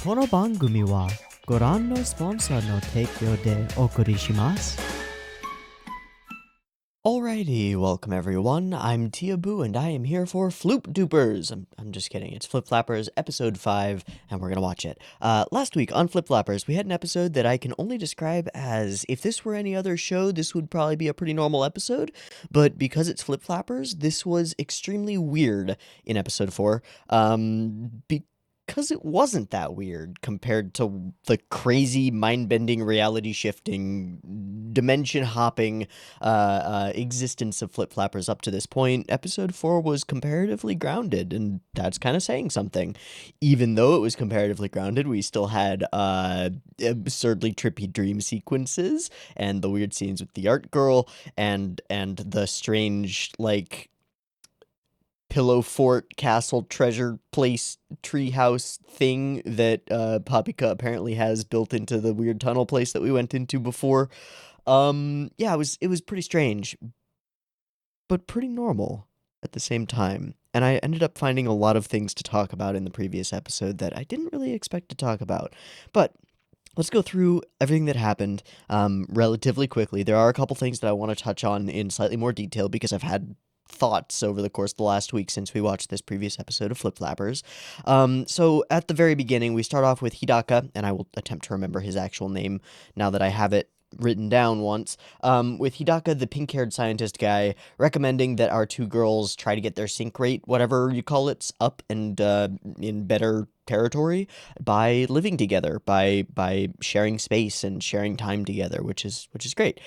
この番組はご覧のスポンサーの提供でお送りします。Alrighty, welcome everyone. I'm Teeaboo and I am here for Floop Dupers. I'm just kidding. It's Flip Flappers episode 5 and we're gonna watch it. Last week on Flip Flappers, we had an episode that I can only describe as if this were any other show, this would probably be a pretty normal episode. But because it's Flip Flappers, this was extremely weird in episode 4. Because it wasn't that weird compared to the crazy, mind-bending, reality-shifting, dimension-hopping existence of Flip Flappers up to this point. Episode 4 was comparatively grounded, and that's kind of saying something. Even though it was comparatively grounded, we still had absurdly trippy dream sequences, and the weird scenes with the art girl, and the strange, like, pillow fort, castle, treasure place, treehouse thing that Papika apparently has built into the weird tunnel place that we went into before. Yeah, it was pretty strange, but pretty normal at the same time. And I ended up finding a lot of things to talk about in the previous episode that I didn't really expect to talk about. But let's go through everything that happened relatively quickly. There are a couple things that I want to touch on in slightly more detail because I've had thoughts over the course of the last week since we watched this previous episode of Flip Flappers. So at the very beginning, we start off with Hidaka, and I will attempt to remember his actual name now that I have it written down once, with Hidaka, the pink-haired scientist guy, recommending that our two girls try to get their sync rate, whatever you call it, up and in better territory by living together, by sharing space and sharing time together, which is great.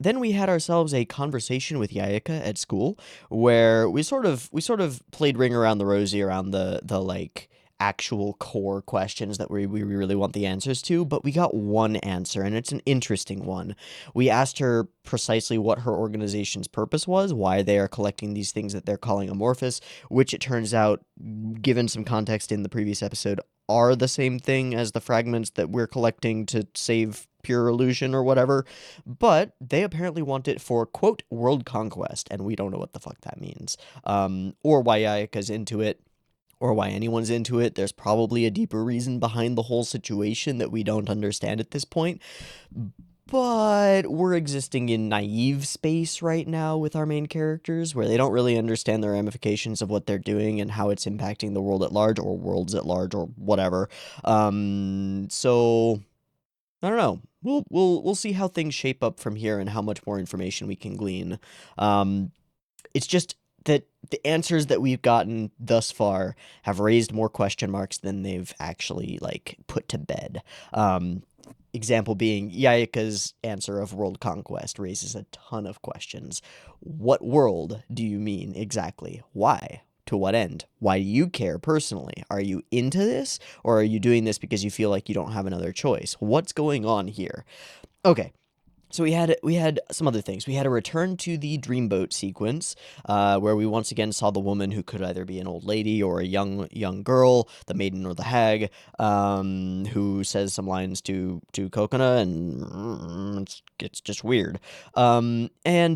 Then we had ourselves a conversation with Yayaka at school, where we sort of played ring around the rosy around the like actual core questions that we really want the answers to, but we got one answer, and it's an interesting one. We asked her precisely what her organization's purpose was, why they are collecting these things that they're calling amorphous, which it turns out, given some context in the previous episode, are the same thing as the fragments that we're collecting to save pure illusion or whatever, but they apparently want it for, quote, world conquest, and we don't know what the fuck that means, or why Ayaka's into it, or why anyone's into it. There's probably a deeper reason behind the whole situation that we don't understand at this point, but we're existing in naive space right now with our main characters, where they don't really understand the ramifications of what they're doing and how it's impacting the world at large, or worlds at large, or whatever. So I don't know. We'll see how things shape up from here and how much more information we can glean. It's just that the answers that we've gotten thus far have raised more question marks than they've actually, like, put to bed. Example being, Yayaka's answer of world conquest raises a ton of questions. What world do you mean exactly? Why? To what end? Why do you care personally? Are you into this, or are you doing this because you feel like you don't have another choice? What's going on here? Okay. So we had some other things. We had a return to the dreamboat sequence, where we once again saw the woman who could either be an old lady or a young girl, the maiden or the hag, who says some lines to Kokona, and it's just weird. And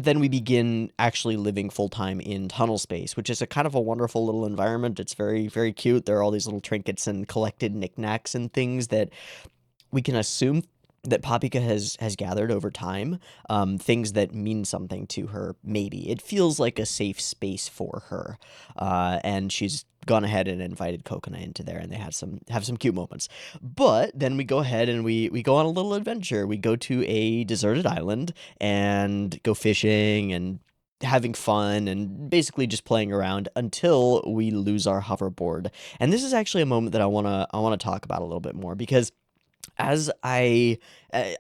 then we begin actually living full time in tunnel space, which is a kind of a wonderful little environment. It's very, very cute. There are all these little trinkets and collected knickknacks and things that we can assume that Papika has gathered over time, things that mean something to her, maybe. It feels like a safe space for her, and she's gone ahead and invited Kokona into there, and they have some cute moments. But then we go ahead and we go on a little adventure. We go to a deserted island and go fishing and having fun and basically just playing around until we lose our hoverboard. And this is actually a moment that I wanna talk about a little bit more, because as I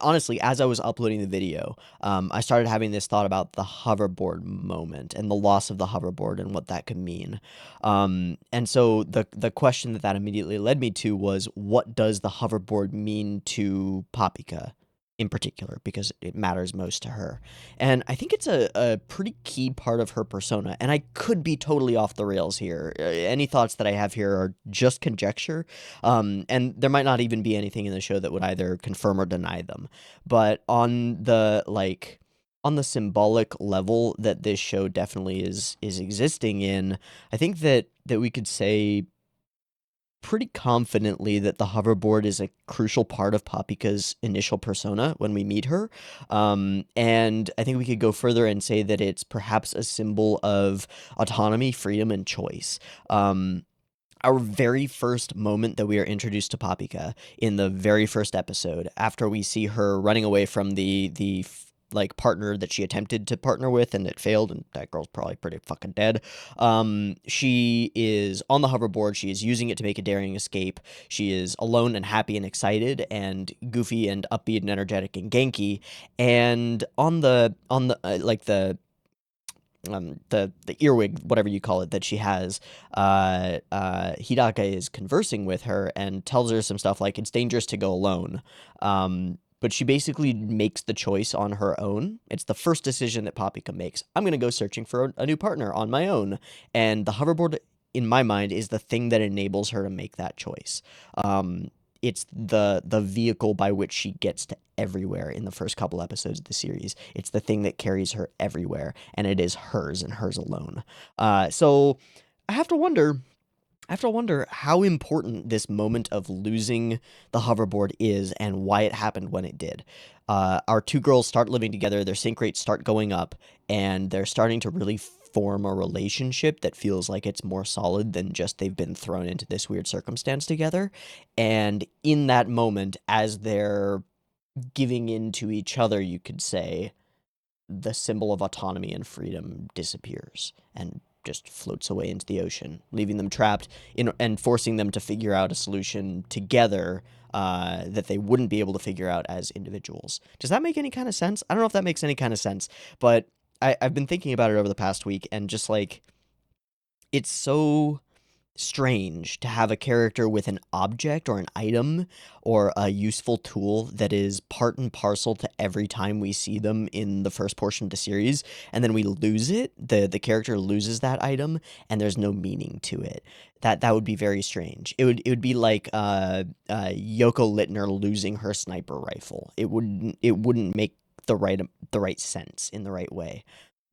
honestly, as I was uploading the video, I started having this thought about the hoverboard moment and the loss of the hoverboard and what that could mean. And so the question that immediately led me to was, what does the hoverboard mean to Papika in particular, because it matters most to her. And I think it's a pretty key part of her persona, and I could be totally off the rails here. Any thoughts that I have here are just conjecture, and there might not even be anything in the show that would either confirm or deny them. But on the, like, on the symbolic level that this show definitely is existing in, I think that we could say pretty confidently that the hoverboard is a crucial part of Papika's initial persona when we meet her. And I think we could go further and say that it's perhaps a symbol of autonomy, freedom, and choice. Our very first moment that we are introduced to Papika in the very first episode, after we see her running away from the like partner that she attempted to partner with and it failed, and that girl's probably pretty fucking dead. She is on the hoverboard. She is using it to make a daring escape. She is alone and happy and excited and goofy and upbeat and energetic and Genki. And on the like the earwig, whatever you call it, that she has, Hidaka is conversing with her and tells her some stuff like it's dangerous to go alone. But she basically makes the choice on her own. It's the first decision that Papika makes. I'm gonna go searching for a new partner on my own, and the hoverboard, in my mind, is the thing that enables her to make that choice. It's the vehicle by which she gets to everywhere in the first couple episodes of the series. It's the thing that carries her everywhere, and it is hers and hers alone. So I have to wonder. I have to wonder how important this moment of losing the hoverboard is and why it happened when it did. Our two girls start living together, their sync rates start going up, and they're starting to really form a relationship that feels like it's more solid than just they've been thrown into this weird circumstance together. And in that moment, as they're giving in to each other, you could say, the symbol of autonomy and freedom disappears and just floats away into the ocean, leaving them trapped and forcing them to figure out a solution together that they wouldn't be able to figure out as individuals. Does that make any kind of sense? I don't know if that makes any kind of sense, but I've been thinking about it over the past week, and just like, it's so strange to have a character with an object or an item or a useful tool that is part and parcel to every time we see them in the first portion of the series, and then we lose it. The character loses that item and there's no meaning to it. That would be very strange. It would be like Yoko Littner losing her sniper rifle. It wouldn't make the right sense in the right way.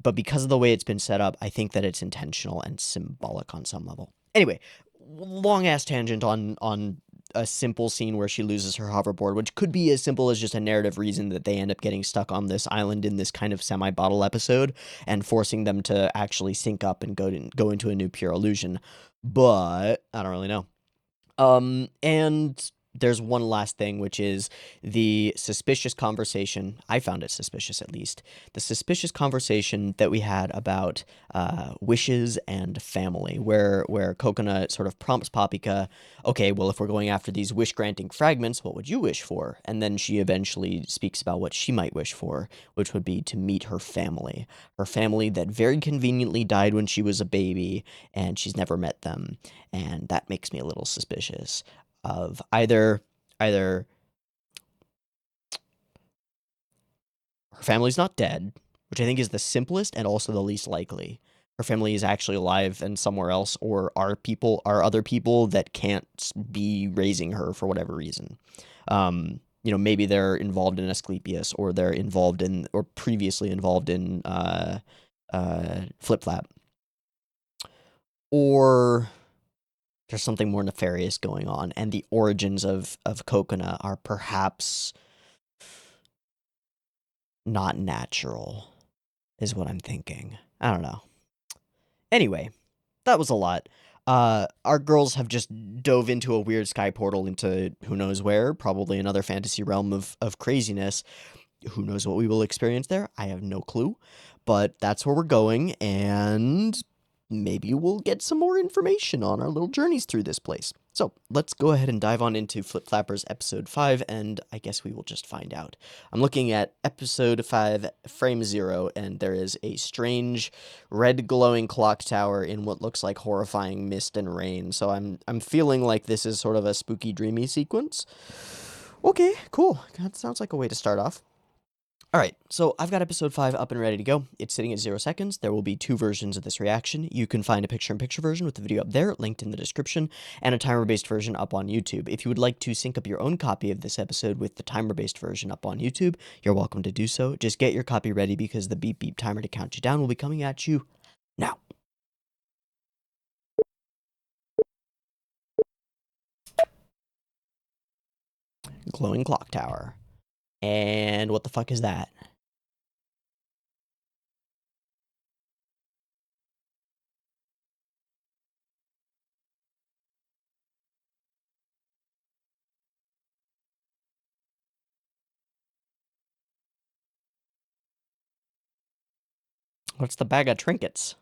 But because of the way it's been set up, I think that it's intentional and symbolic on some level. Anyway, long ass tangent on a simple scene where she loses her hoverboard, which could be as simple as just a narrative reason that they end up getting stuck on this island in this kind of semi-bottle episode and forcing them to actually sync up and go into a new pure illusion. But I don't really know. And there's one last thing, which is the suspicious conversation. I found it suspicious, at least. The suspicious conversation that we had about wishes and family, where Coconut sort of prompts Papika, okay, well, if we're going after these wish-granting fragments, what would you wish for? And then she eventually speaks about what she might wish for, which would be to meet her family that very conveniently died when she was a baby, and she's never met them. And that makes me a little suspicious of either her family's not dead, which I think is the simplest and also the least likely. Her family is actually alive and somewhere else, or are other people that can't be raising her for whatever reason. Maybe they're involved in Asclepius, or they're involved in, or previously involved in Flip Flap, or there's something more nefarious going on, and the origins of Coconut are perhaps not natural, is what I'm thinking. I don't know. Anyway, that was a lot. Our girls have just dove into a weird sky portal into who knows where, probably another fantasy realm of craziness. Who knows what we will experience there? I have no clue. But that's where we're going, and maybe we'll get some more information on our little journeys through this place. So let's go ahead and dive on into Flip Flappers episode 5, and I guess we will just find out. I'm looking at episode 5, frame 0, and there is a strange red glowing clock tower in what looks like horrifying mist and rain. So I'm feeling like this is sort of a spooky, dreamy sequence. Okay, cool. That sounds like a way to start off. All right, so I've got episode 5 up and ready to go. It's sitting at 0 seconds. There will be 2 versions of this reaction. You can find a picture-in-picture version with the video up there, linked in the description, and a timer-based version up on YouTube. If you would like to sync up your own copy of this episode with the timer-based version up on YouTube, you're welcome to do so. Just get your copy ready because the beep beep timer to count you down will be coming at you now. Glowing clock tower. And what the fuck is that? What's the bag of trinkets?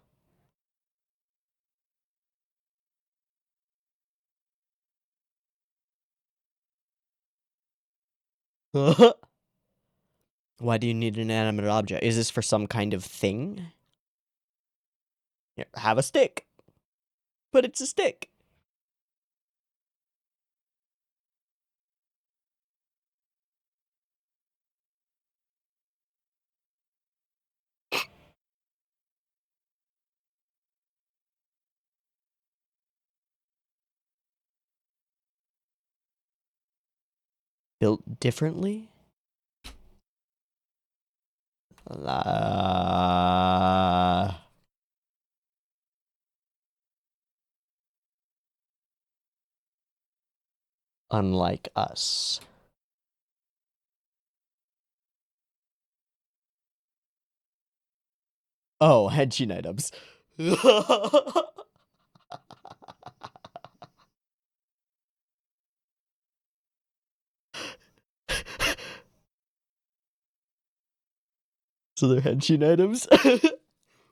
Why do you need an inanimate object? Is this for some kind of thing? Here, have a stick. But it's a stick. Built differently? Unlike us. Oh, henchin items. So they're henchin items?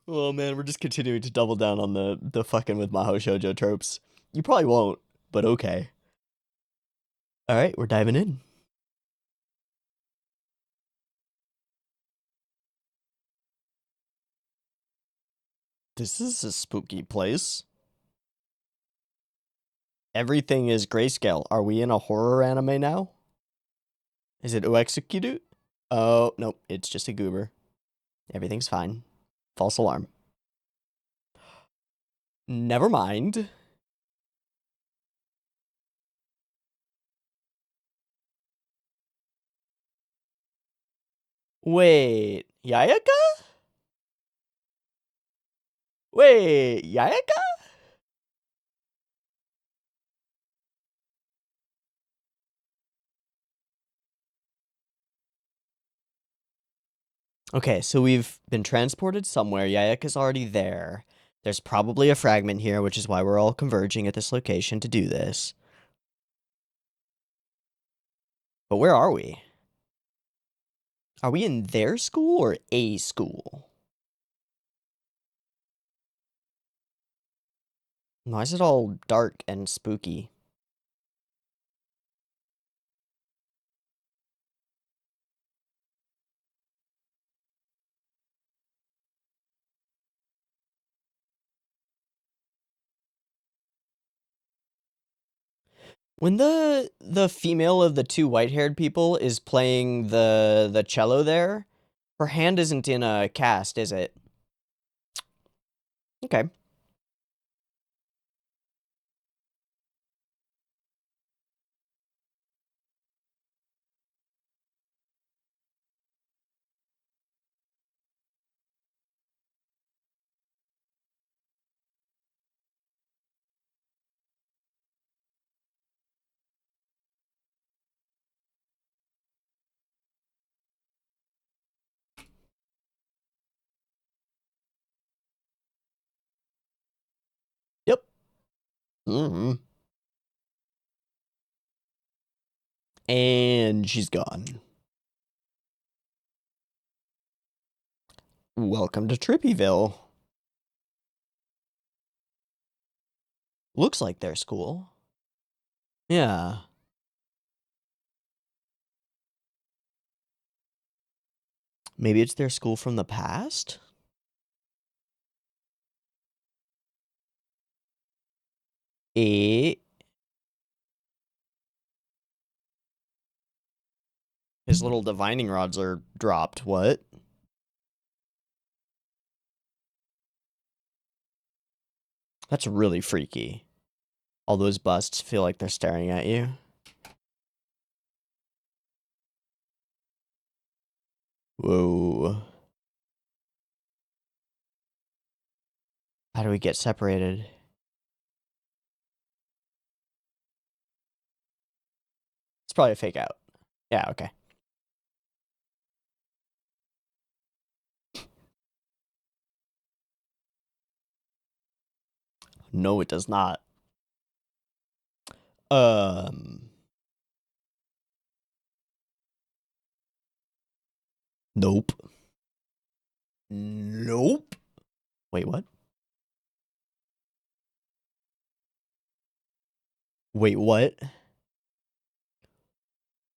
Oh man, we're just continuing to double down on the fucking with Mahou Shoujo tropes. You probably won't, but okay. Alright, we're diving in. This is a spooky place. Everything is grayscale. Are we in a horror anime now? Is it gOkIgEnYoU? Oh, nope, it's just a goober. Everything's fine. False alarm. Never mind. Wait, Yayaka? Wait, Yayaka? Okay, so we've been transported somewhere. Yayaka's already there. There's probably a fragment here, which is why we're all converging at this location to do this. But where are we? Are we in their school or a school? Why is it all dark and spooky? When the female of the two white-haired people is playing the cello there, her hand isn't in a cast, is it? Okay. Yep. Mm-hmm. And she's gone. Welcome to Trippyville. Looks like their school. Yeah. Maybe it's their school from the past? His little divining rods are dropped. What? That's really freaky. All those busts feel like they're staring at you. Whoa. How do we get separated? It's probably a fake out. Yeah, okay. No, it does not. Nope. Nope. Wait, what? Wait, what?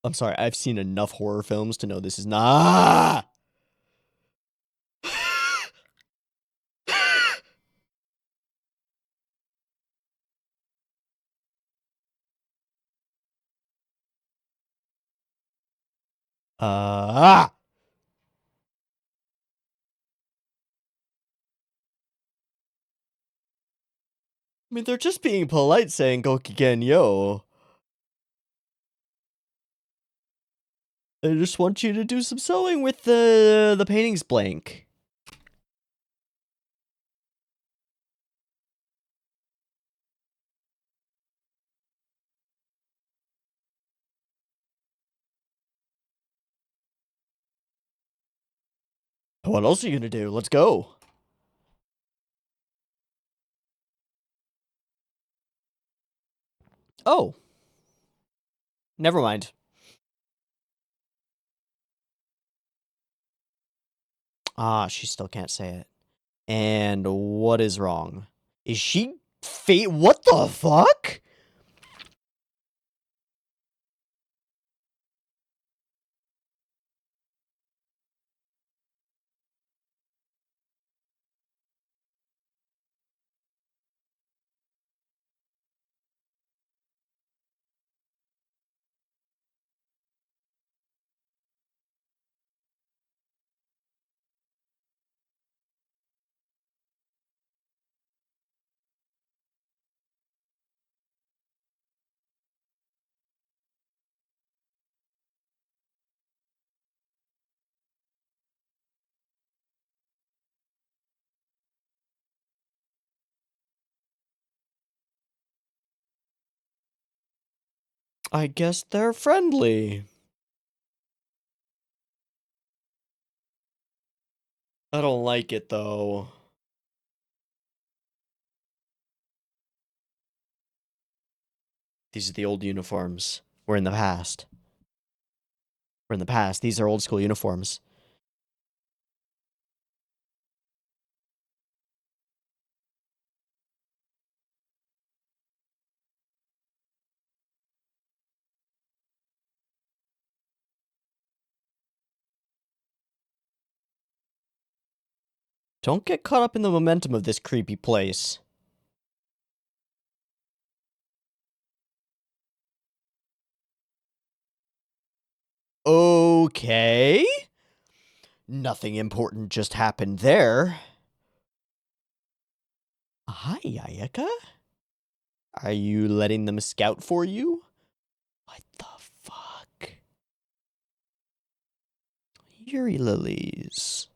I'm sorry, I've seen enough horror films to know this is not. I mean, they're just being polite saying gOkIgEnYoU. I just want you to do some sewing with the paintings blank. What else are you gonna do? Let's go. Oh. Never mind. Ah, she still can't say it. And what is wrong? Is she what the fuck? I guess they're friendly. I don't like it though. These are the old uniforms. We're in the past. We're in the past. These are old school uniforms. Don't get caught up in the momentum of this creepy place. Okay. Nothing important just happened there. Hi, Ayaka. Are you letting them scout for you? What the fuck? Yuri lilies.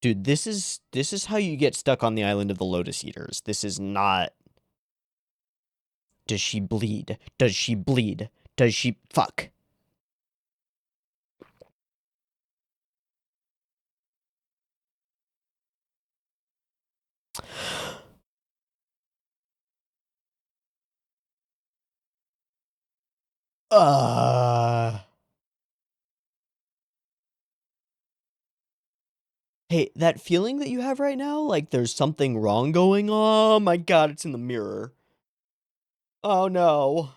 Dude, this is how you get stuck on the island of the Lotus Eaters. This is not. Does she bleed? Does she bleed? Does she fuck? Hey, that feeling that you have right now, like there's something wrong going on. Oh my god, it's in the mirror. Oh no.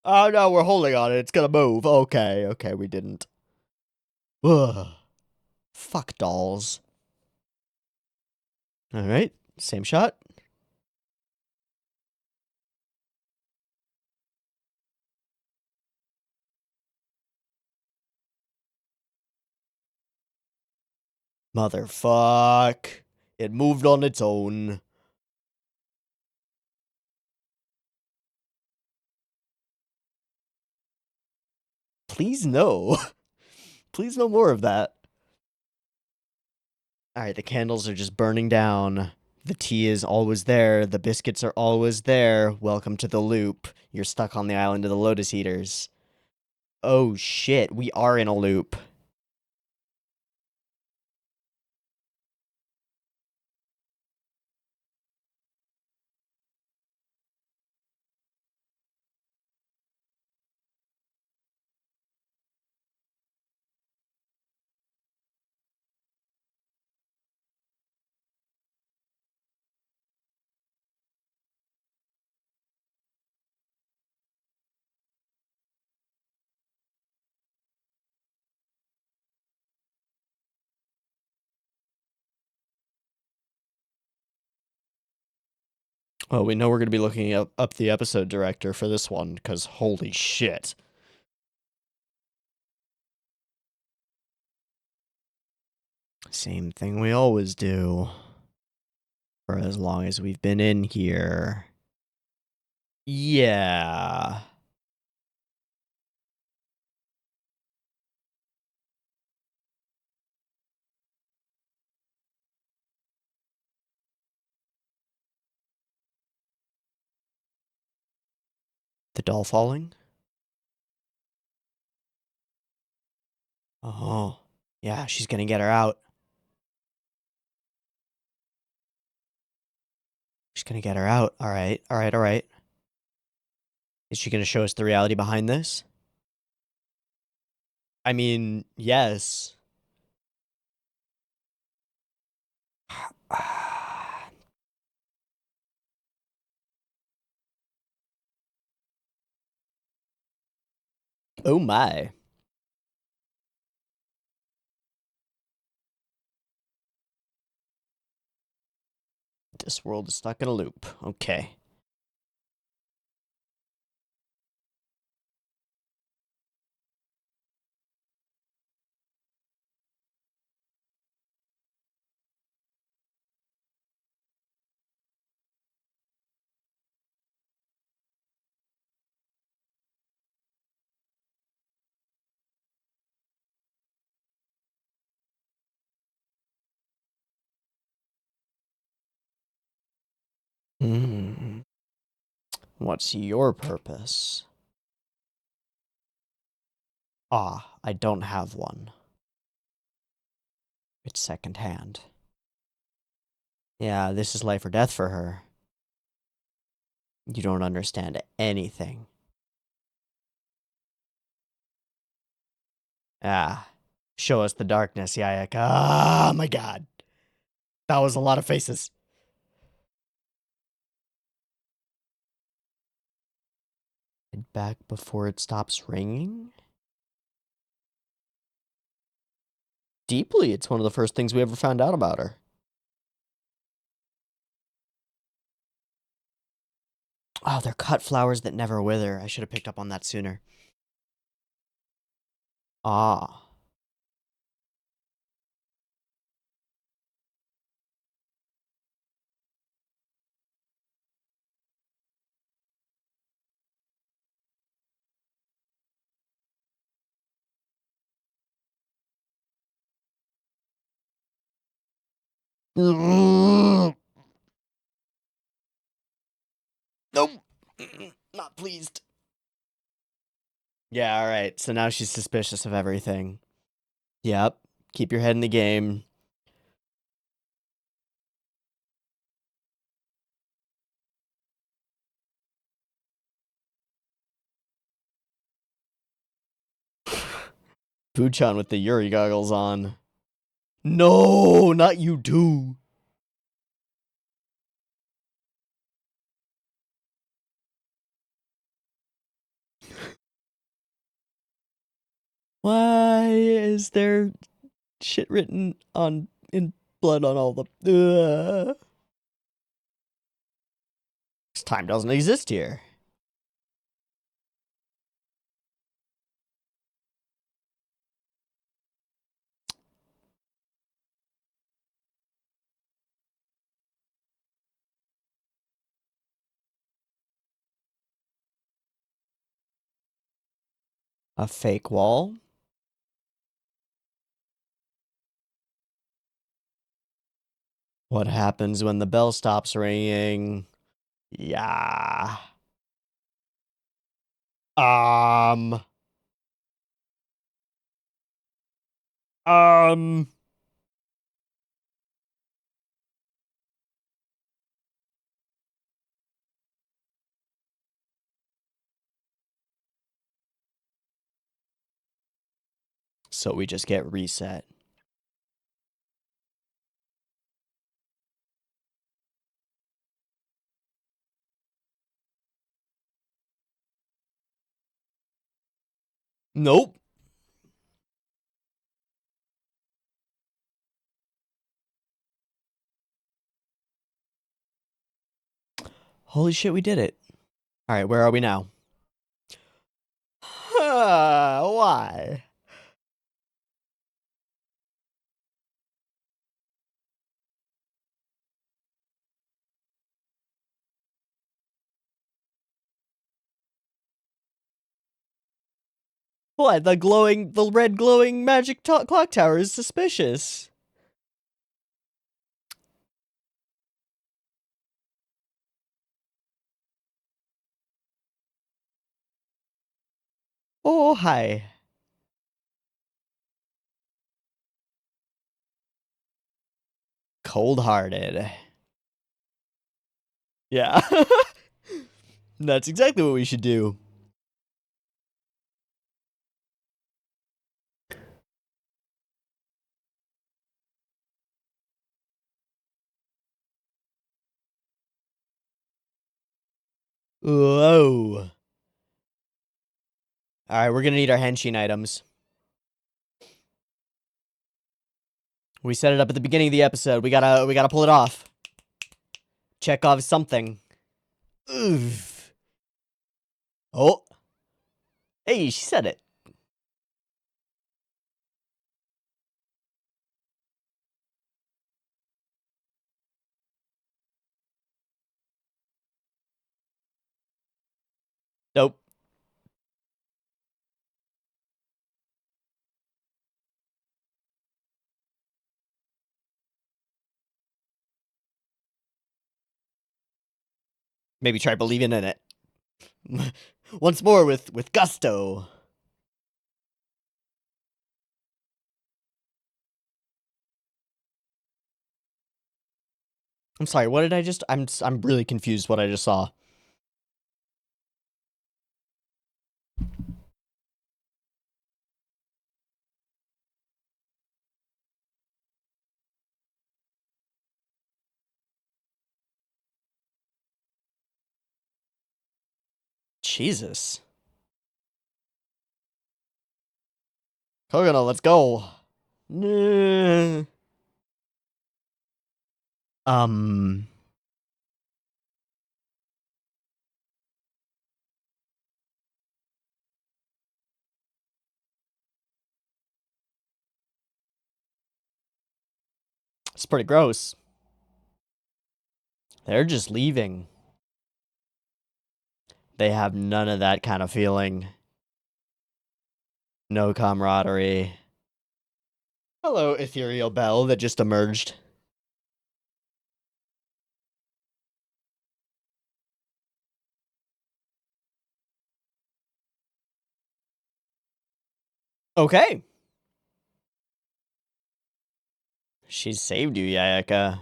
Oh no, we're holding on it. It's gonna move. Okay, okay, we didn't. Ugh. Fuck dolls. Alright, same shot. Motherfuck. It moved on its own. Please no. Please no more of that. Alright, the candles are just burning down. The tea is always there. The biscuits are always there. Welcome to the loop. You're stuck on the island of the Lotus Eaters. Oh shit, we are in a loop. Oh, we know we're going to be looking up the episode director for this one, because holy shit. Same thing we always do. For as long as we've been in here. Yeah. The doll falling? Oh. Yeah, she's going to get her out. She's going to get her out. All right. All right. All right. Is she going to show us the reality behind this? I mean, yes. Oh my. This world is stuck in a loop. Okay. Hmm. What's your purpose? Ah, I don't have one. It's secondhand. Yeah, this is life or death for her. You don't understand anything. Ah, show us the darkness, Yayak. Ah, my god. That was a lot of faces. Head back before it stops ringing? Deeply, it's one of the first things we ever found out about her. Oh, they're cut flowers that never wither. I should have picked up on that sooner. Ah. Nope. Not pleased. Yeah, alright. So now she's suspicious of everything. Yep. Keep your head in the game. Buchan with the Yuri goggles on. No, not you too. Why is there shit written on in blood on all the? This time doesn't exist here. A fake wall. What happens when the bell stops ringing? Yeah. Um. So we just get reset. Nope. Holy shit, we did it. All right, where are we now? Why? What? The red glowing magic clock tower is suspicious. Oh, hi. Cold-hearted. Yeah. That's exactly what we should do. Whoa. Alright, we're gonna need our henshin items. We set it up at the beginning of the episode. We gotta pull it off. Check off something. Oof. Oh. Hey, she said it. Nope. Maybe try believing in it. Once more with gusto. I'm sorry, what did I just... I'm really confused what I just saw. Jesus. Kogano, let's go. Nah. It's pretty gross. They're just leaving. They have none of that kind of feeling. No camaraderie. Hello, ethereal bell that just emerged. Okay. She saved you, Yayaka.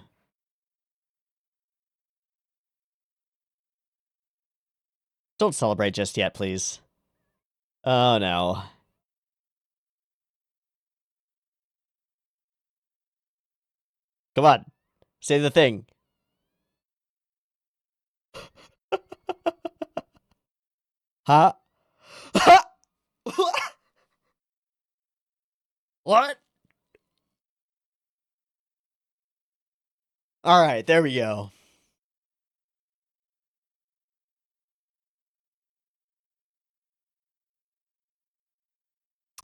Don't celebrate just yet, please. Oh, no. Come on. Say the thing. Huh? What? Alright, there we go.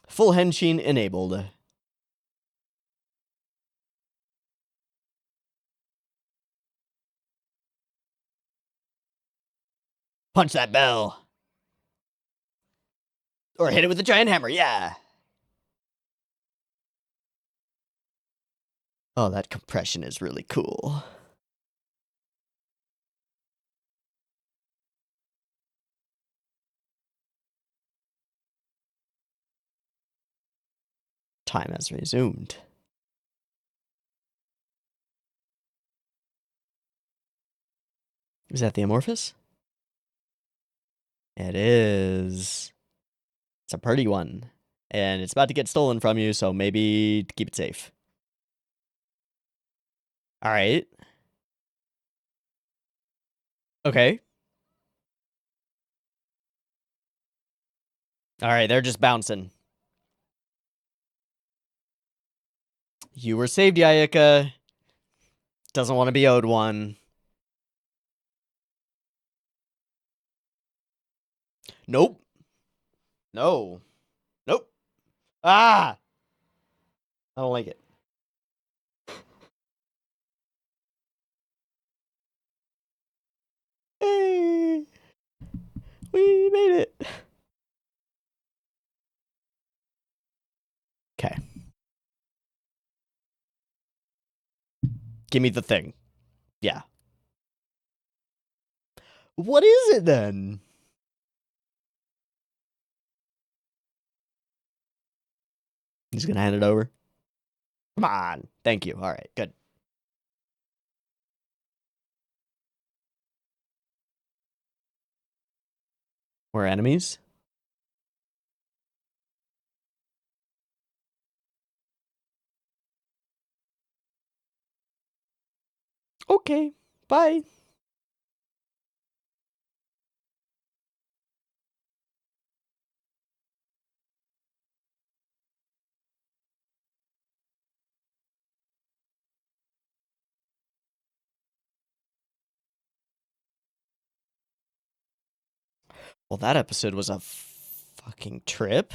Full henshin enabled. Punch that bell. Or hit it with a giant hammer, yeah. Oh, that compression is really cool. Time has resumed. Is that the Amorphous? It is. It's a pretty one. And it's about to get stolen from you, so maybe keep it safe. Alright. Okay. Alright, they're just bouncing. You were saved, Yayika. Doesn't want to be owed one. Nope. No. Nope. Ah! I don't like it. Hey! We made it. Okay. Give me the thing. Yeah. What is it then? He's gonna hand it over. Come on. Thank you. Alright, good. We're enemies? Okay. Bye. Well, that episode was a fucking trip.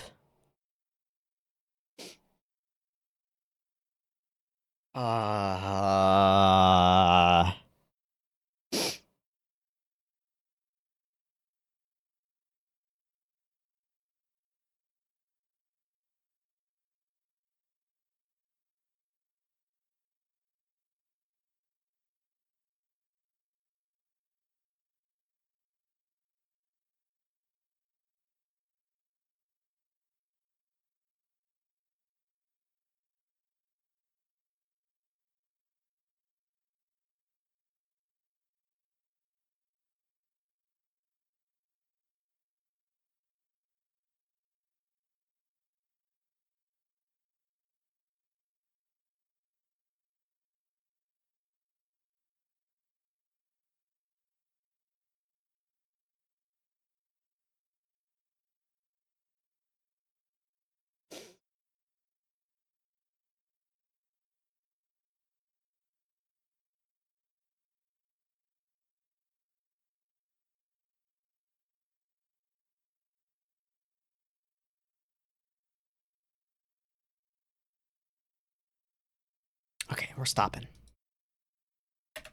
Okay, we're stopping.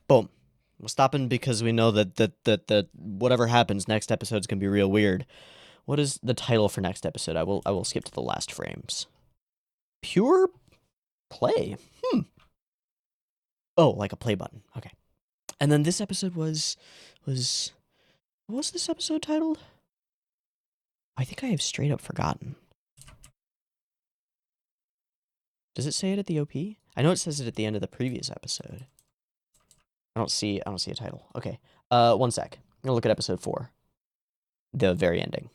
Boom. We're stopping because we know that whatever happens next episode's gonna be real weird. What is the title for next episode? I will skip to the last frames. Pure play. Oh, like a play button. Okay. And then this episode was what was this episode titled? I think I have straight up forgotten. Does it say it at the OP? I know it says it at the end of the previous episode. I don't see a title. Okay. 1 sec. I'm gonna look at episode 4. The very ending.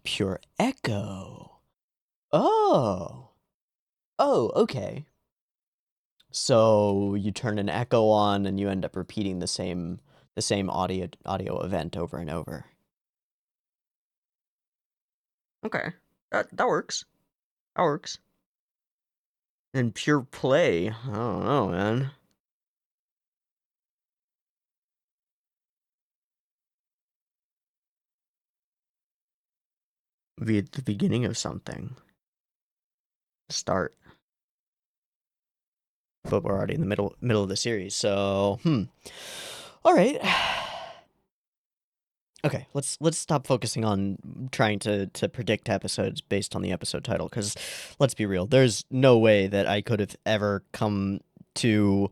Pure echo. Oh. Oh, okay. So you turn an echo on and you end up repeating the same audio event over and over. Okay. That works. That works. And pure play. I don't know, man. Be at the beginning of something. Start. But we're already in the middle of the series, so All right. Okay, let's stop focusing on trying to predict episodes based on the episode title, because let's be real, there's no way that I could have ever come to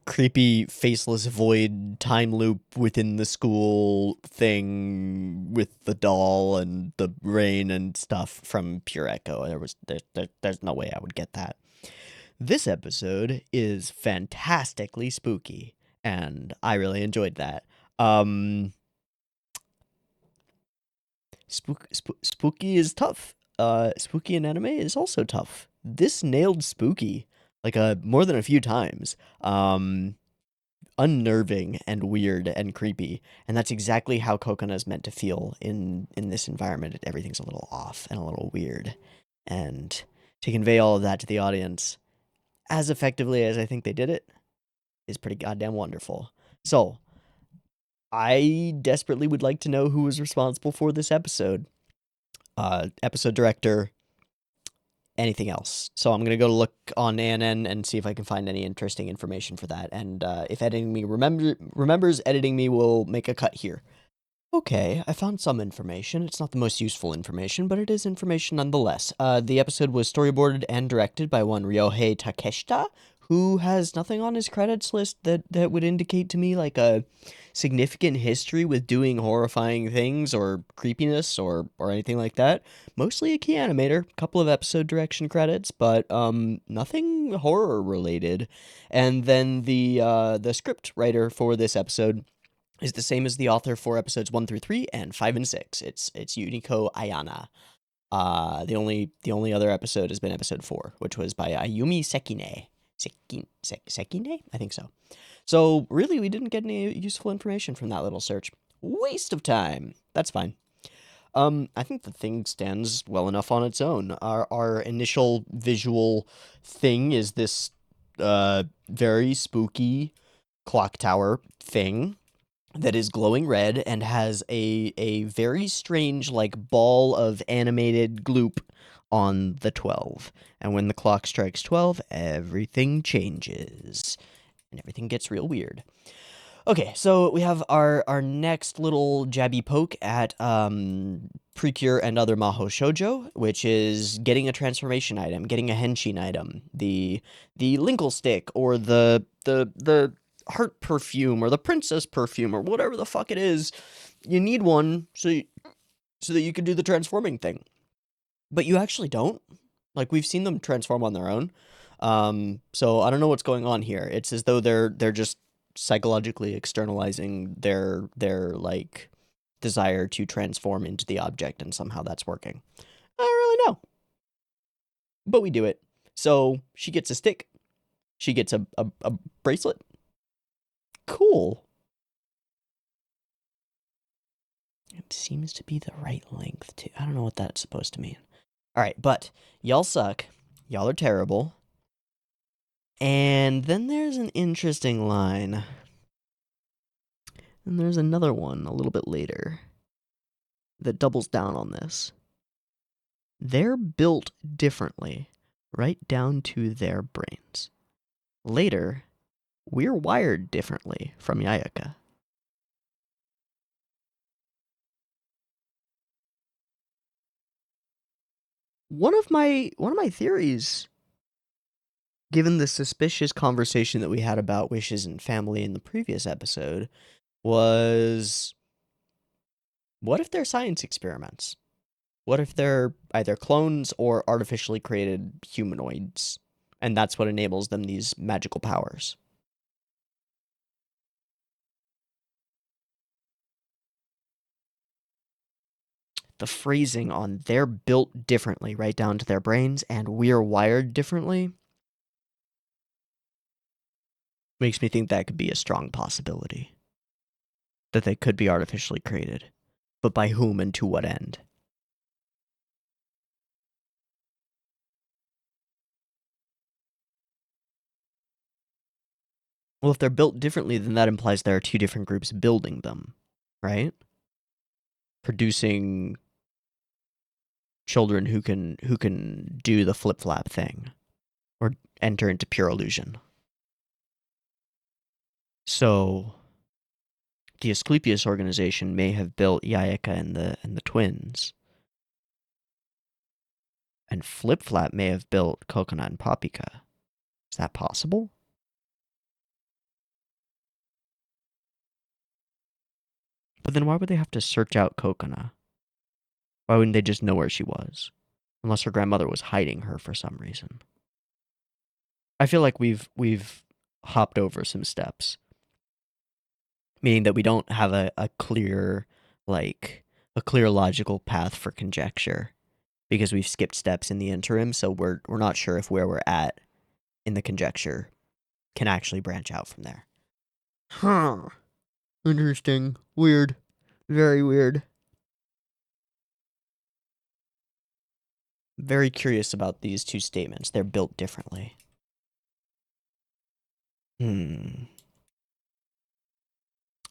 creepy faceless void time loop within the school thing with the doll and the rain and stuff from Pure Echo. There's no way I would get that. This episode is fantastically spooky, and I really enjoyed that. Spooky is tough. Spooky in anime is also tough. This nailed spooky like more than a few times. Unnerving and weird and creepy, and that's exactly how Kokona is meant to feel in this environment. Everything's a little off and a little weird, and to convey all of that to the audience as effectively as I think they did it is pretty goddamn wonderful. So I desperately would like to know who was responsible for this episode. Episode director, anything else. So I'm gonna go look on ANN and see if I can find any interesting information for that. And if editing me remembers editing me, will make a cut here. Okay, I found some information. It's not the most useful information, but it is information nonetheless. The episode was storyboarded and directed by one Ryohei Takeshita, who has nothing on his credits list that would indicate to me like a significant history with doing horrifying things or creepiness or anything like that. Mostly a key animator, couple of episode direction credits, but nothing horror related. And then the script writer for this episode is the same as the author for episodes 1 through 3 and 5 and 6. It's Yuniko Ayana. The only other episode has been episode 4, which was by Ayumi Sekine. Sekine? I think so. So really, we didn't get any useful information from that little search. Waste of time. That's fine. I think the thing stands well enough on its own. Our initial visual thing is this very spooky clock tower thing that is glowing red and has a very strange like ball of animated gloop on the 12. And when the clock strikes 12, everything changes and everything gets real weird. Okay, so we have our next little jabby poke at Precure and other Maho Shoujo, which is getting a transformation item, getting a henshin item, the Linkle stick or the heart perfume or the princess perfume or whatever the fuck it is. You need one so that you can do the transforming thing. But you actually don't. Like, we've seen them transform on their own. So I don't know what's going on here. It's as though they're just psychologically externalizing their like desire to transform into the object, and somehow that's working. I don't really know. But we do it. So she gets a stick. She gets a bracelet. Cool. It seems to be the right length, too. I don't know what that's supposed to mean. Alright, but y'all suck. Y'all are terrible. And then there's an interesting line. And there's another one a little bit later that doubles down on this. They're built differently, right down to their brains. Later, we're wired differently from Yayaka. One of my theories, given the suspicious conversation that we had about wishes and family in the previous episode, was what if they're science experiments? What if they're either clones or artificially created humanoids? And that's what enables them these magical powers. The phrasing on they're built differently, right down to their brains, and we're wired differently, makes me think that could be a strong possibility. That they could be artificially created. But by whom and to what end? Well, if they're built differently, then that implies there are two different groups building them, right? Producing children who can do the flip-flap thing or enter into pure illusion. So the Asclepius organization may have built Yaeka and the twins. And Flip Flap may have built Coconut and Papika. Is that possible? But then why would they have to search out Coconut? Why wouldn't they just know where she was? Unless her grandmother was hiding her for some reason. I feel like we've hopped over some steps. Meaning that we don't have a clear, like, a clear logical path for conjecture. Because we've skipped steps in the interim, so we're not sure if where we're at in the conjecture can actually branch out from there. Huh. Interesting. Weird. Very weird. Very curious about these two statements. They're built differently.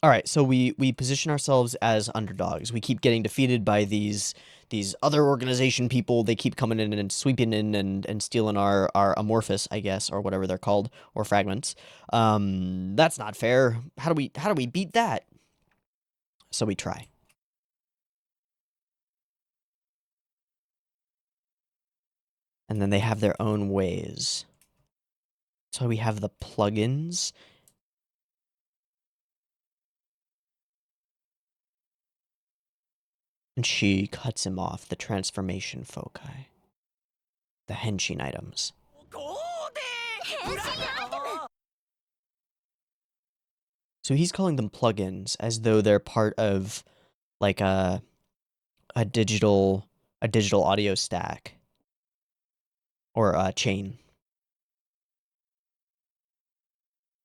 All right, so we position ourselves as underdogs. We keep getting defeated by these other organization people. They keep coming in and sweeping in and stealing our amorphous, I guess, or whatever they're called, or fragments. That's not fair. How do we beat that? So we try. And then they have their own ways. So we have the plugins. And she cuts him off, the transformation foci. The henshin items. So he's calling them plugins as though they're part of like a digital audio stack or a chain.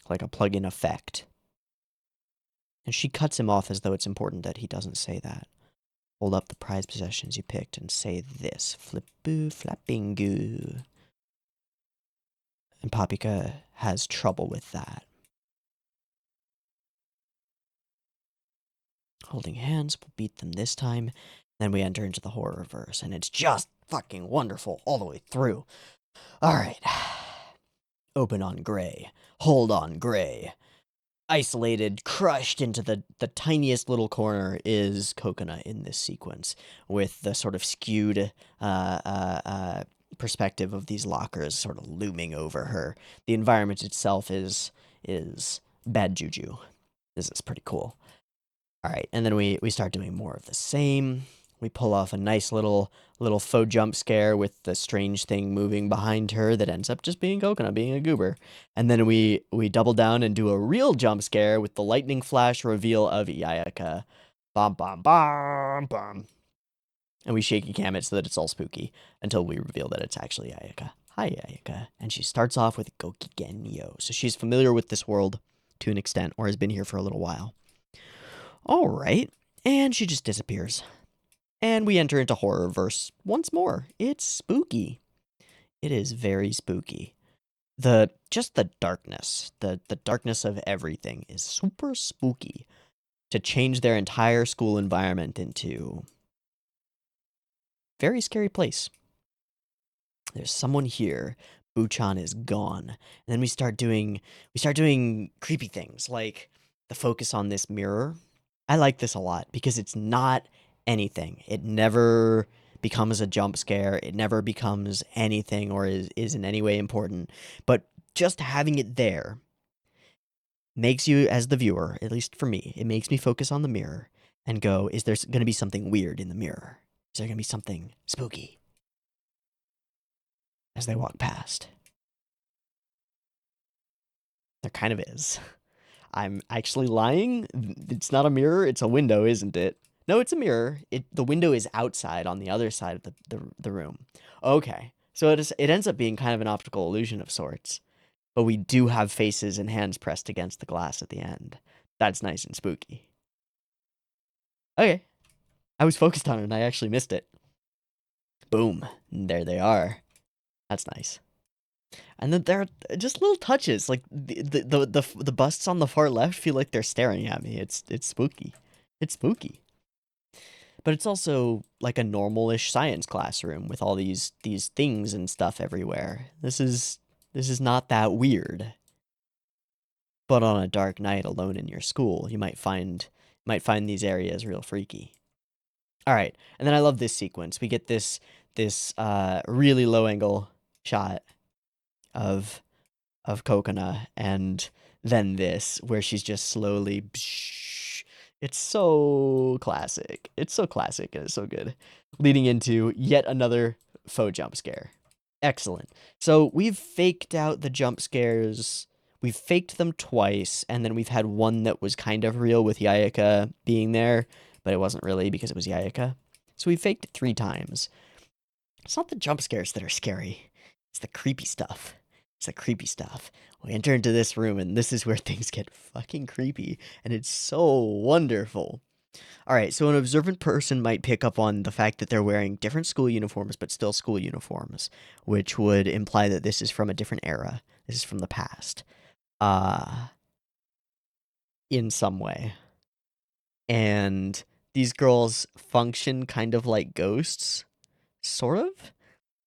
Like a plugin effect. And she cuts him off as though it's important that he doesn't say that. Hold up the prize possessions you picked and say this. Flip-boo, flapping-goo. And Papika has trouble with that. Holding hands, we'll beat them this time. Then we enter into the horror verse, and it's just fucking wonderful all the way through. Alright. Open on Gray. Hold on Gray. Isolated, crushed into the tiniest little corner is Coconut in this sequence, with the sort of skewed perspective of these lockers sort of looming over her. The environment itself is bad juju. This is pretty cool. All right, and then we start doing more of the same. We pull off a nice little faux jump scare with the strange thing moving behind her that ends up just being Coconut, being a goober. And then we double down and do a real jump scare with the lightning flash reveal of Yaeka. Bom, bom, bom, bom. And we shaky cam it so that it's all spooky until we reveal that it's actually Yaeka. Hi, Yaeka. And she starts off with gOkIgEnYoU. So she's familiar with this world to an extent, or has been here for a little while. All right. And she just disappears. And we enter into Horrorverse once more. It's spooky. It is very spooky. Just the darkness, the darkness of everything is super spooky. To change their entire school environment into very scary place. There's someone here. Buchan is gone. And then we start doing creepy things like the focus on this mirror. I like this a lot because it's not anything. It never becomes a jump scare. It never becomes anything or is in any way important. But just having it there makes you, as the viewer, at least for me, it makes me focus on the mirror and go, is there going to be something weird in the mirror? Is there going to be something spooky? As they walk past. There kind of is. I'm actually lying. It's not a mirror, it's a window, isn't it? No, it's a mirror. The window is outside on the other side of the room. Okay. So it ends up being kind of an optical illusion of sorts. But we do have faces and hands pressed against the glass at the end. That's nice and spooky. Okay. I was focused on it and I actually missed it. Boom. And there they are. That's nice. And then there are just little touches, like the busts on the far left feel like they're staring at me. It's spooky. It's spooky. But it's also like a normal-ish science classroom with all these things and stuff everywhere. This is not that weird. But on a dark night alone in your school, you might find might find these areas real freaky. All right, and then I love this sequence. We get this really low angle shot of Kokona, and then this where she's just slowly. It's so classic. It's so classic and it's so good. Leading into yet another faux jump scare. Excellent. So we've faked out the jump scares. We've faked them twice, and then we've had one that was kind of real with Yayaka being there, but it wasn't really because it was Yayaka. So we faked it 3 times. It's not the jump scares that are scary. It's the creepy stuff. It's the creepy stuff. We enter into this room, and this is where things get fucking creepy, and it's so wonderful. All right, so an observant person might pick up on the fact that they're wearing different school uniforms, but still school uniforms, which would imply that this is from a different era. This is from the past. In some way. And these girls function kind of like ghosts, sort of,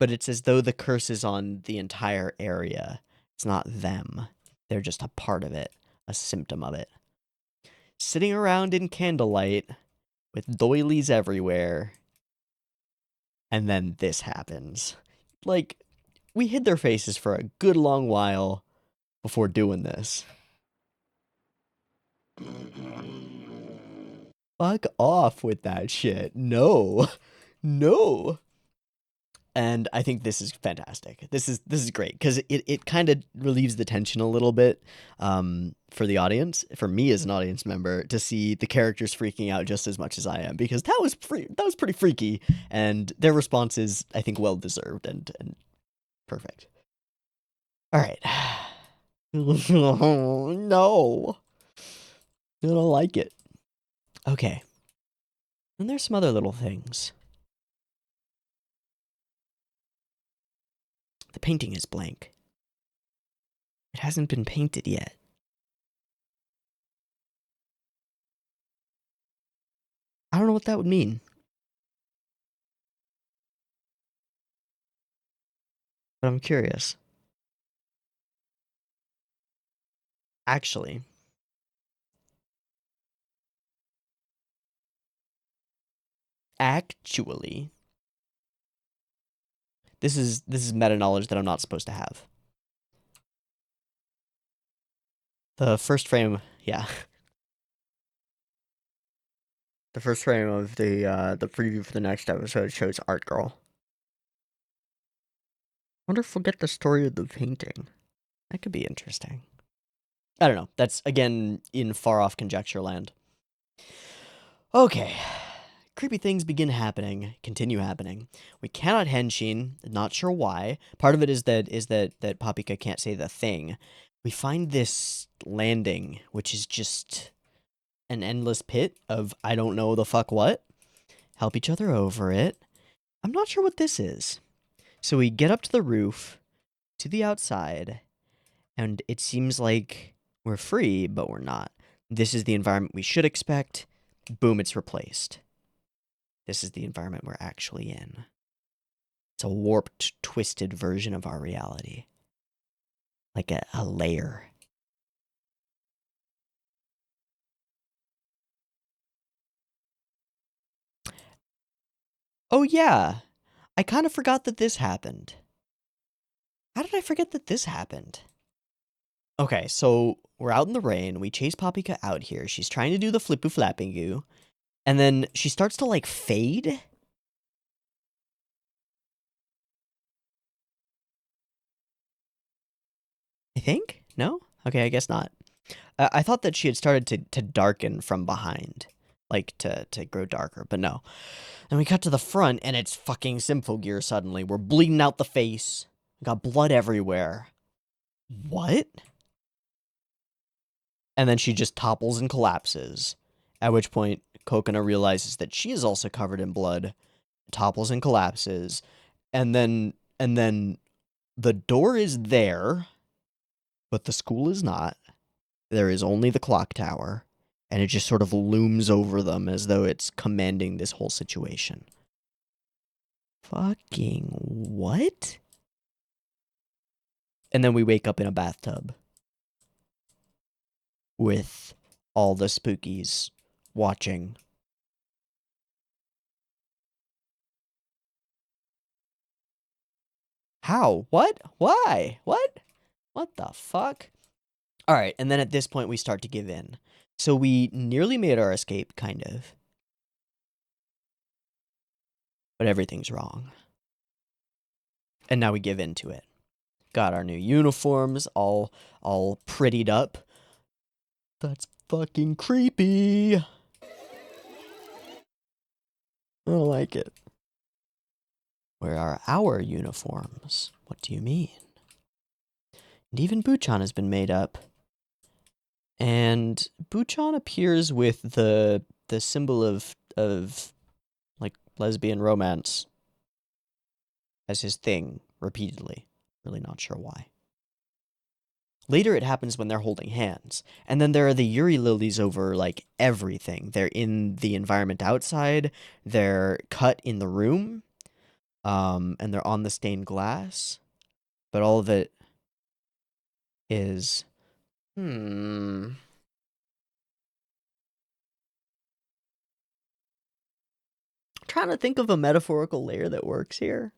but it's as though the curse is on the entire area. It's not them. They're just a part of it, a symptom of it. Sitting around in candlelight with doilies everywhere, and then this happens. Like, we hid their faces for a good long while before doing this. Fuck off with that shit. No. No. And I think this is fantastic. This is great because it kind of relieves the tension a little bit for the audience, for me as an audience member, to see the characters freaking out just as much as I am, because that was pretty freaky, and their response is, I think, well deserved and perfect. All right. No, I don't like it. Okay. And there's some other little things. The painting is blank. It hasn't been painted yet. I don't know what that would mean. But I'm curious. Actually, this is meta knowledge that I'm not supposed to have. The first frame, yeah. The first frame of the preview for the next episode shows Art Girl. Wonder if we'll get the story of the painting. That could be interesting. I don't know. That's, again, in far-off conjecture land. Okay. Creepy things continue happening. We cannot henshin, not sure why. Part of it is that Papika can't say the thing. We find this landing, which is just an endless pit of I don't know the fuck what. Help each other over it. I'm not sure what this is. So we get up to the roof, to the outside, and it seems like we're free, but we're not. This is the environment we should expect. Boom, it's replaced. This is the environment we're actually in. It's a warped, twisted version of our reality. Like a layer. Oh yeah, I kind of forgot that this happened. How did I forget that this happened? Okay, so we're out in the rain. We chase Papika out here. She's trying to do the flippu flappingu. And then she starts to, like, fade. I think? No? Okay, I guess not. I thought that she had started to darken from behind. Like, to grow darker, but no. And we cut to the front, and it's fucking Symphogear suddenly. We're bleeding out the face. We got blood everywhere. What? And then she just topples and collapses. At which point, Kokona realizes that she is also covered in blood, topples and collapses, and then the door is there, but the school is not. There is only the clock tower, and it just sort of looms over them as though it's commanding this whole situation. Fucking what? And then we wake up in a bathtub with all the spookies watching. How? What? Why? What? What the fuck? All right, and then at this point we start to give in. So we nearly made our escape, kind of. But everything's wrong. And now we give in to it. Got our new uniforms, all prettied up. That's fucking creepy. I don't like it. Where are our uniforms? What do you mean? And even Buchan has been made up. And Buchan appears with the symbol of like lesbian romance as his thing repeatedly. Really not sure why. Later it happens when they're holding hands. And then there are the Yuri lilies over, like, everything. They're in the environment outside. They're cut in the room. And they're on the stained glass. But all of it is... I'm trying to think of a metaphorical layer that works here.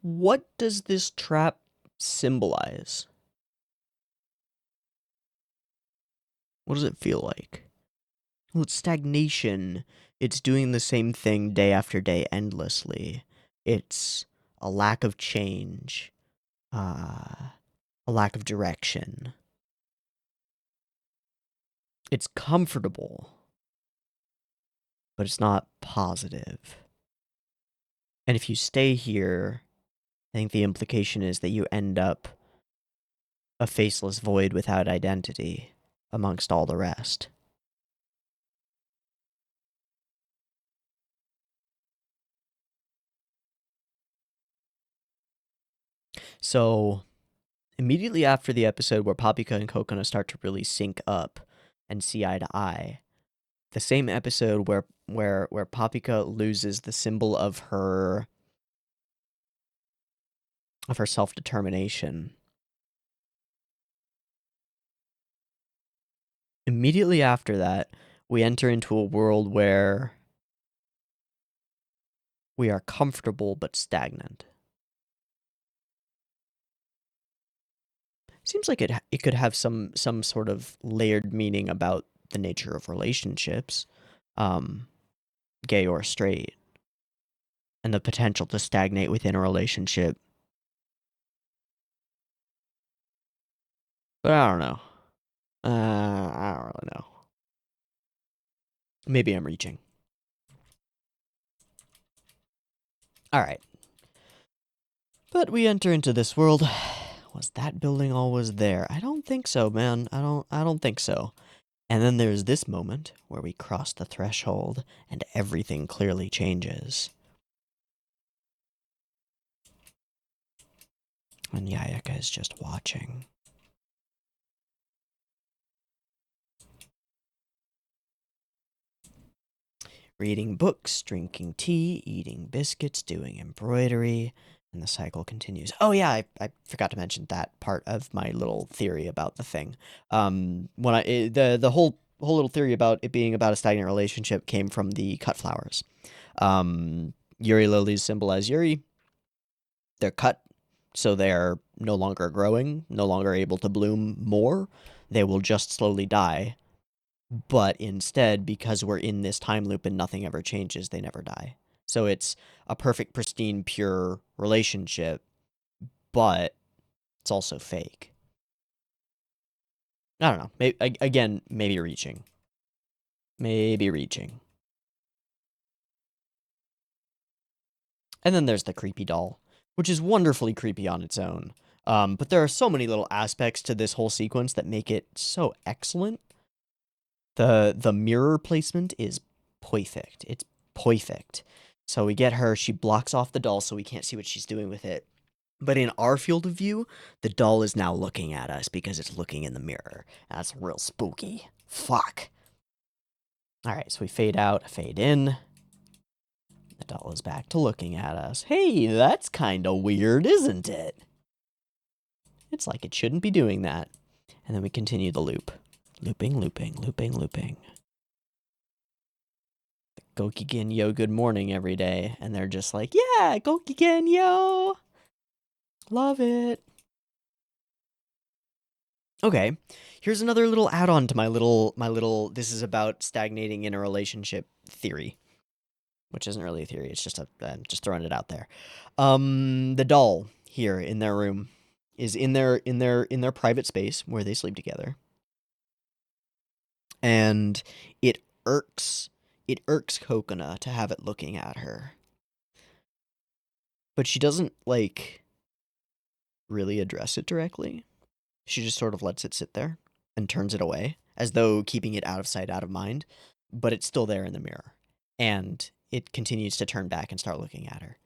What does this trap symbolize? What does it feel like? Well, it's stagnation. It's doing the same thing day after day endlessly. It's a lack of change. A lack of direction. It's comfortable, but it's not positive. And if you stay here, I think the implication is that you end up a faceless void without identity amongst all the rest. So, immediately after the episode where Papika and Kokona start to really sync up and see eye to eye, the same episode where Papika loses the symbol of her self-determination. Immediately after that, we enter into a world where we are comfortable but stagnant. Seems like it could have some sort of layered meaning about the nature of relationships, gay or straight, and the potential to stagnate within a relationship. But I don't know. I don't really know. Maybe I'm reaching. Alright. But we enter into this world. Was that building always there? I don't think so, man. I don't think so. And then there's this moment where we cross the threshold and everything clearly changes. And Yayaka is just watching. Reading books, drinking tea, eating biscuits, doing embroidery, and the cycle continues. Oh yeah, I forgot to mention that part of my little theory about the thing. The whole little theory about it being about a stagnant relationship came from the cut flowers. Yuri lilies symbolize Yuri. They're cut, so they're no longer growing, no longer able to bloom more. They will just slowly die. But instead, because we're in this time loop and nothing ever changes, they never die. So it's a perfect, pristine, pure relationship, but it's also fake. I don't know. Maybe reaching. Maybe reaching. And then there's the creepy doll, which is wonderfully creepy on its own. But there are so many little aspects to this whole sequence that make it so excellent. The mirror placement is perfect. It's perfect. So we get her, she blocks off the doll so we can't see what she's doing with it. But in our field of view, the doll is now looking at us because it's looking in the mirror. That's real spooky. Fuck. Alright, so we fade out, fade in. The doll is back to looking at us. Hey, that's kinda weird, isn't it? It's like it shouldn't be doing that. And then we continue the loop. Looping, looping, looping, looping. gOkIgEnYoU good morning every day. And they're just like, yeah, gOkIgEnYoU. Love it. Okay, here's another little add-on to my little this is about stagnating in a relationship theory. Which isn't really a theory, it's just I'm just throwing it out there. The doll here in their room is in their private space where they sleep together. And it irks Kokona to have it looking at her. But she doesn't like really address it directly. She just sort of lets it sit there and turns it away as though keeping it out of sight, out of mind, but it's still there in the mirror. And it continues to turn back and start looking at her.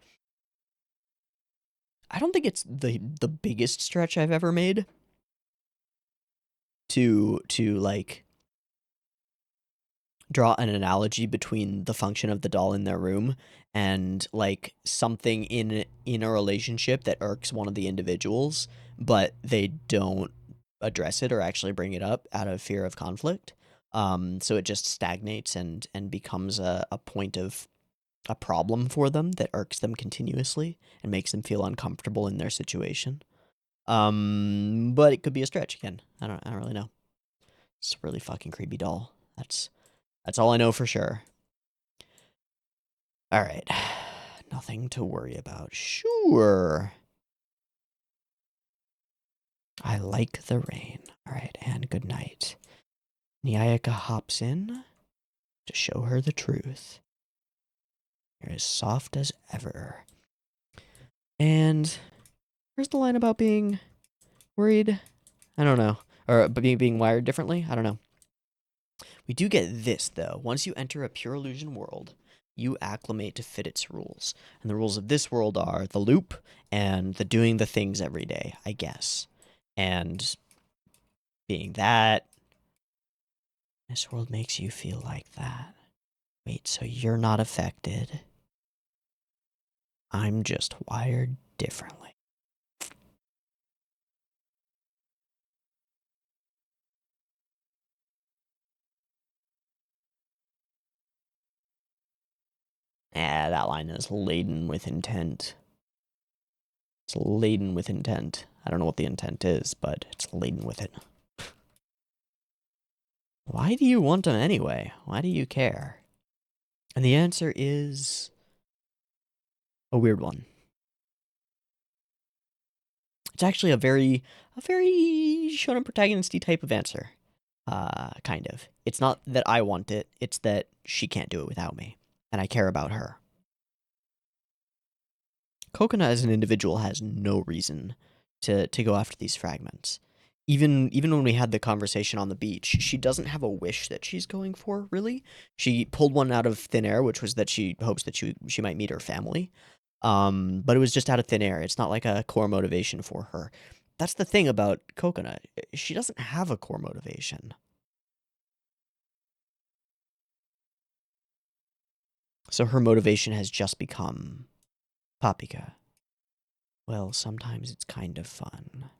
I don't think it's the biggest stretch I've ever made to like draw an analogy between the function of the doll in their room and like something in a relationship that irks one of the individuals, but they don't address it or actually bring it up out of fear of conflict. So it just stagnates and becomes a point of a problem for them that irks them continuously and makes them feel uncomfortable in their situation. But it could be a stretch again. I don't really know. It's a really fucking creepy doll. That's all I know for sure. All right. Nothing to worry about. Sure. I like the rain. All right, and good night. Nyayaka hops in to show her the truth. You're as soft as ever. And where's the line about being worried? I don't know. Or being wired differently? I don't know. We do get this, though. Once you enter a pure illusion world, you acclimate to fit its rules. And the rules of this world are the loop and the doing the things every day, I guess. And being that, this world makes you feel like that. Wait, so you're not affected? I'm just wired differently. That line is laden with intent. It's laden with intent. I don't know what the intent is, but it's laden with it. Why do you want him anyway? Why do you care? And the answer is a weird one. It's actually a very shonen protagonist-y type of answer. Kind of. It's not that I want it, it's that she can't do it without me. And I care about her. Kokona as an individual has no reason to go after these fragments. Even when we had the conversation on the beach, she doesn't have a wish that she's going for, really. She pulled one out of thin air, which was that she hopes that she might meet her family. But it was just out of thin air. It's not like a core motivation for her. That's the thing about Kokona. She doesn't have a core motivation. So her motivation has just become Papika. Well, sometimes it's kind of fun.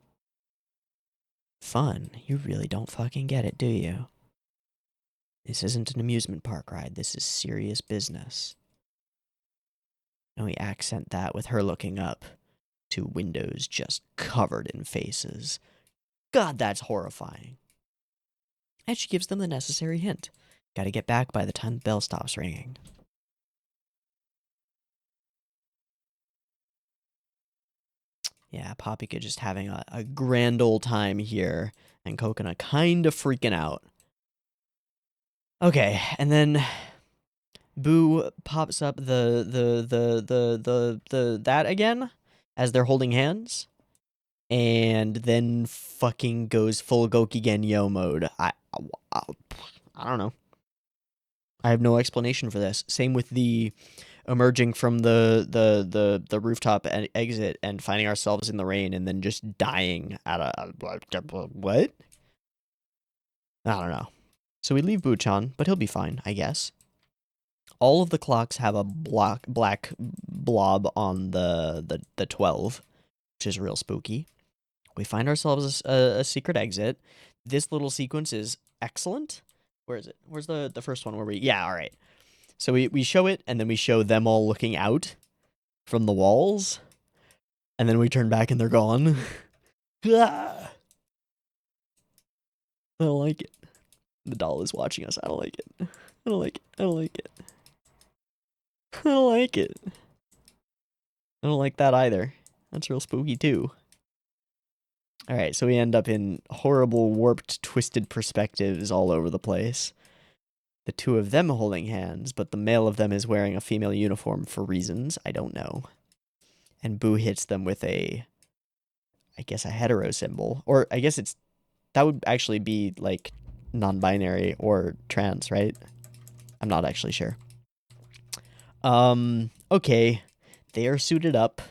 Fun? You really don't fucking get it, do you? This isn't an amusement park ride. This is serious business. And we accent that with her looking up to windows just covered in faces. God, that's horrifying. And she gives them the necessary hint. Gotta get back by the time the bell stops ringing. Yeah, Papika just having a grand old time here, and Kokona kind of freaking out. Okay, and then Boo pops up that again as they're holding hands, and then fucking goes full gOkIgEnYoU mode. I don't know. I have no explanation for this. Same with the emerging from the rooftop exit and finding ourselves in the rain and then just dying at a what? I don't know. So we leave Buchan, but he'll be fine, I guess. All of the clocks have a black blob on the 12, which is real spooky. We find ourselves a secret exit. This little sequence is excellent. Where is it? Where's the first one where we... Yeah, all right. So we show it, and then we show them all looking out from the walls. And then we turn back and they're gone. I don't like it. The doll is watching us. I don't like it. I don't like it. I don't like it. I don't like it. I don't like that either. That's real spooky too. Alright, so we end up in horrible, warped, twisted perspectives all over the place. The two of them holding hands, but the male of them is wearing a female uniform for reasons I don't know. And Boo hits them with I guess a hetero symbol. Or I guess that would actually be like non-binary or trans, right? I'm not actually sure. Okay. They are suited up,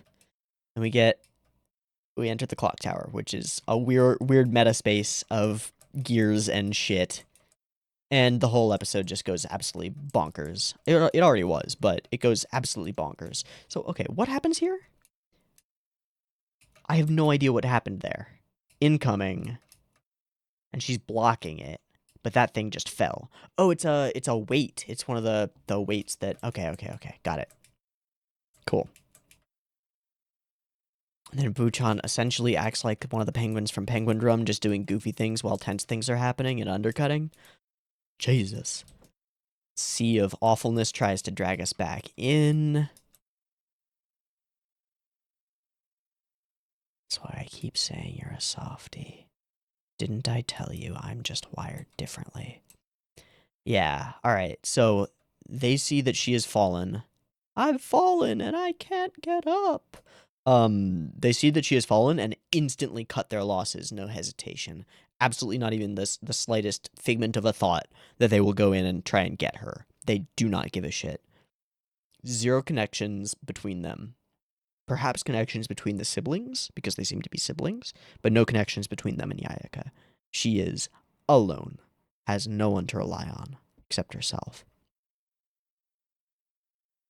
and we enter the clock tower, which is a weird meta space of gears and shit. And the whole episode just goes absolutely bonkers. It already was, but it goes absolutely bonkers. So, okay, what happens here? I have no idea what happened there. Incoming. And she's blocking it. But that thing just fell. Oh, it's a weight. It's one of the weights that... Okay. Got it. Cool. And then Buchan essentially acts like one of the penguins from Penguin Drum, just doing goofy things while tense things are happening and undercutting. Jesus. Sea of awfulness tries to drag us back in. That's why I keep saying you're a softie. Didn't I tell you I'm just wired differently? Yeah, alright, so they see that she has fallen. I've fallen and I can't get up. They see that she has fallen and instantly cut their losses, no hesitation. Absolutely not even the slightest figment of a thought that they will go in and try and get her. They do not give a shit. Zero connections between them. Perhaps connections between the siblings, because they seem to be siblings, but no connections between them and Yayaka. She is alone, has no one to rely on, except herself.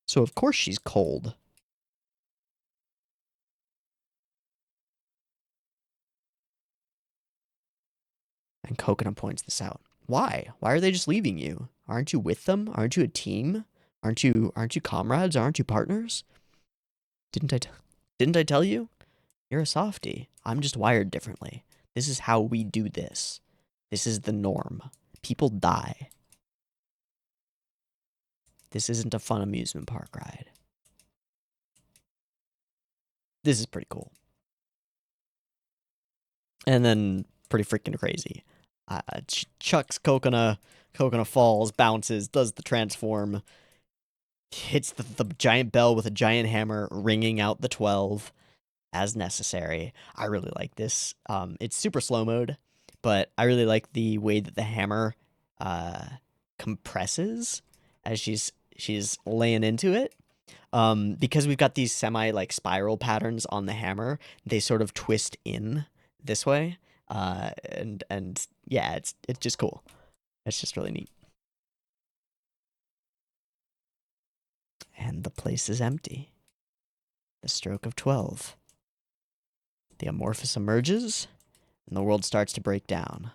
So of course she's cold. And Coconut points this out. Why? Why are they just leaving you? Aren't you with them? Aren't you a team? Aren't you comrades? Aren't you partners? Didn't I tell you? You're a softie. I'm just wired differently. This is how we do this. This is the norm. People die. This isn't a fun amusement park ride. This is pretty cool. And then pretty freaking crazy. Chucks Coconut falls, bounces, does the transform, hits the giant bell with a giant hammer, ringing out the 12 as necessary. I really like this. It's super slow mode, but I really like the way that the hammer compresses as she's laying into it. Because we've got these semi like spiral patterns on the hammer, they sort of twist in this way. And yeah, it's just cool. It's just really neat. And the place is empty. The stroke of 12. The amorphous emerges, and the world starts to break down.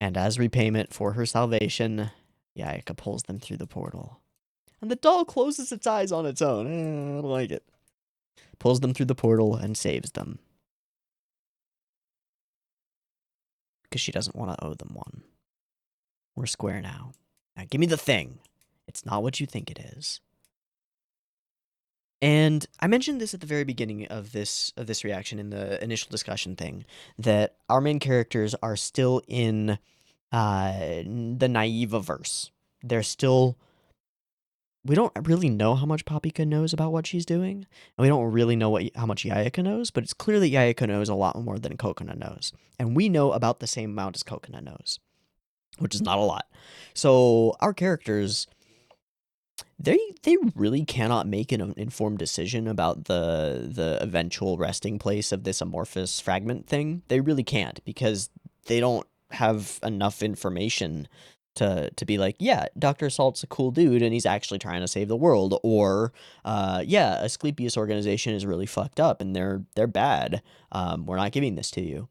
And as repayment for her salvation, Yayaka pulls them through the portal. And the doll closes its eyes on its own. I don't like it. Pulls them through the portal and saves them. Because she doesn't want to owe them one. We're square now. Now give me the thing. It's not what you think it is. And I mentioned this at the very beginning of this reaction in the initial discussion thing, that our main characters are still in the naive verse. They're still... We don't really know how much Papika knows about what she's doing, and we don't really know how much Yayaka knows, but it's clear that Yayaka knows a lot more than Coconut knows. And we know about the same amount as Coconut knows, which is not a lot. So our characters... They really cannot make an informed decision about the eventual resting place of this amorphous fragment thing. They really can't, because they don't have enough information to be like, yeah, Dr. Salt's a cool dude and he's actually trying to save the world, or yeah, Asclepius organization is really fucked up and they're bad. We're not giving this to you.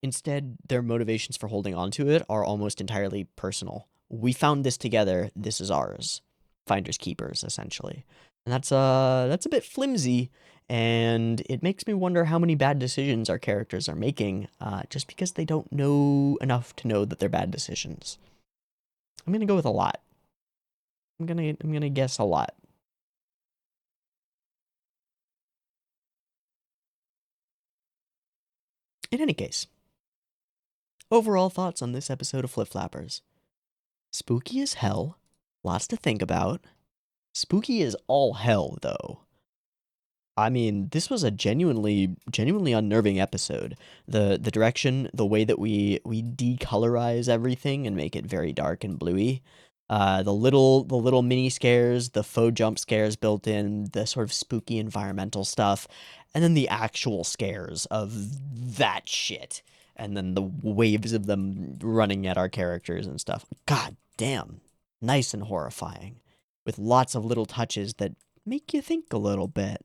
Instead, their motivations for holding on to it are almost entirely personal. We found this together, this is ours. Finders keepers, essentially. And that's a bit flimsy, and it makes me wonder how many bad decisions our characters are making, just because they don't know enough to know that they're bad decisions. I'm gonna go with a lot. I'm gonna guess a lot. In any case, overall thoughts on this episode of Flip Flappers. Spooky as hell, lots to think about. Spooky as all hell, though. I mean, this was a genuinely unnerving episode. The direction, the way that we decolorize everything and make it very dark and bluey. The little mini scares, the faux jump scares built in, the sort of spooky environmental stuff, and then the actual scares of that shit. And then the waves of them running at our characters and stuff. God damn. Nice and horrifying. With lots of little touches that make you think a little bit.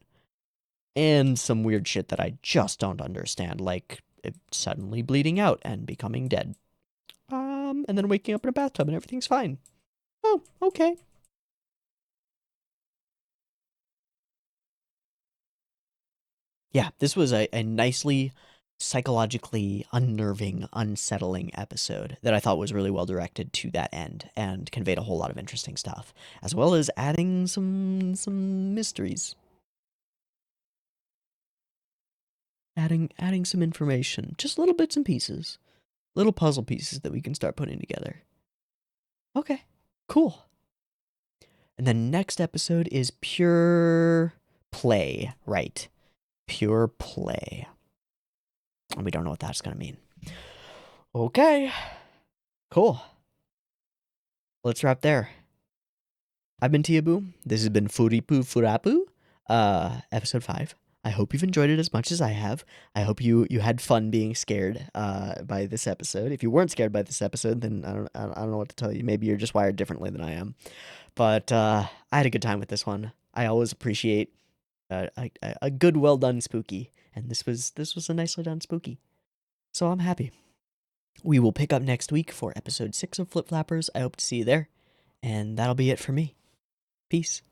And some weird shit that I just don't understand, like it suddenly bleeding out and becoming dead. And then waking up in a bathtub and everything's fine. Oh, okay. Yeah, this was a nicely psychologically unnerving, unsettling episode that I thought was really well directed to that end and conveyed a whole lot of interesting stuff, as well as adding some mysteries. Adding some information, just little bits and pieces, little puzzle pieces that we can start putting together. Okay, cool. And the next episode is pure play, right? Pure play. And we don't know what that's going to mean. Okay, cool. Let's wrap there. I've been Teeaboo. This has been Furipu Furapu, episode 5. I hope you've enjoyed it as much as I have. I hope you had fun being scared by this episode. If you weren't scared by this episode, then I don't know what to tell you. Maybe you're just wired differently than I am. But I had a good time with this one. I always appreciate a good, well done spooky, and this was a nicely done spooky. So I'm happy. We will pick up next week for episode 6 of Flip Flappers. I hope to see you there, and that'll be it for me. Peace.